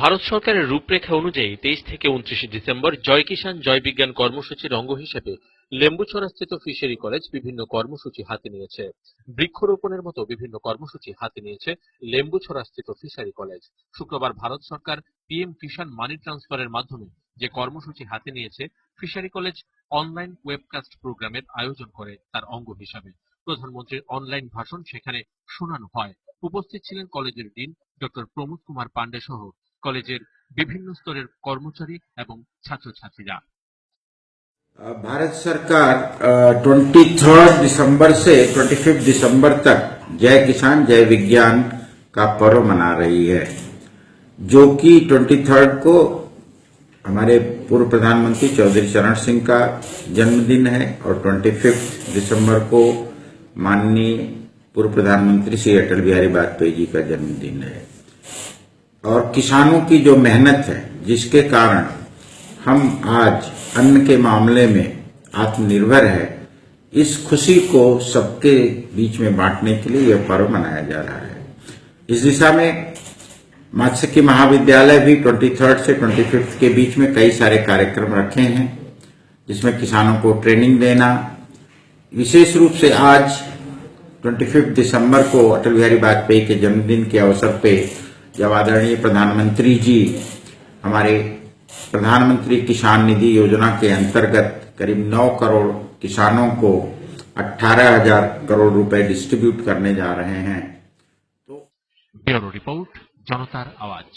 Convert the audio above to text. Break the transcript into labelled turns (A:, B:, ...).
A: ভারত সরকারের রূপরেখা অনুযায়ী 23 থেকে 29 ডিসেম্বর জয় কিষাণ জয় বিজ্ঞান কর্মসূচির অঙ্গ হিসেবে লেম্বুছড়াস্থিত ফিশারি কলেজ বিভিন্ন কর্মসূচি হাতে নিয়েছে। বৃক্ষরোপণের মতো বিভিন্ন কর্মসূচি হাতে নিয়েছে লেম্বুছড়াস্থিত ফিশারি কলেজ। শুক্রবার ভারত সরকার পিএম কিষাণ মানি ট্রান্সফারের মাধ্যমে যে কর্মসূচি হাতে নিয়েছে, ফিশারি কলেজ অনলাইন ওয়েবকাস্ট প্রোগ্রামের আয়োজন করে তার অঙ্গ হিসাবে। প্রধানমন্ত্রীর অনলাইন ভাষণ সেখানে শোনানো হয়। উপস্থিত ছিলেন কলেজের ডিন ডক্টর প্রমোদ কুমার পান্ডে সহ কলেজের বিভিন্ন স্তরের কর্মচারী এবং ছাত্রছাত্রীরা।
B: भारत सरकार 23 दिसंबर से 25 दिसंबर तक जय किसान जय विज्ञान का पर्व मना रही है, जो कि 23 को हमारे पूर्व प्रधानमंत्री चौधरी चरण सिंह का जन्मदिन है और 25 दिसंबर को माननीय पूर्व प्रधानमंत्री श्री अटल बिहारी वाजपेयी जी का जन्मदिन है। और किसानों की जो मेहनत है, जिसके कारण हम आज अन्न के मामले में आत्मनिर्भर है, इस खुशी को सबके बीच में बांटने के लिए यह पर्व मनाया जा रहा है। इस दिशा में मत्स्यिकी महाविद्यालय भी 23 से 25 के बीच में कई सारे कार्यक्रम रखे हैं, जिसमें किसानों को ट्रेनिंग देना। विशेष रूप से आज 25 दिसंबर को अटल बिहारी वाजपेयी के जन्मदिन के अवसर पे जब आदरणीय प्रधानमंत्री जी हमारे प्रधानमंत्री किसान निधि योजना के अंतर्गत करीब 9 करोड़ किसानों को 18,000 करोड़ रुपए डिस्ट्रीब्यूट करने जा रहे हैं।
A: ब्यूरो रिपोर्ट, जनतार आवाज।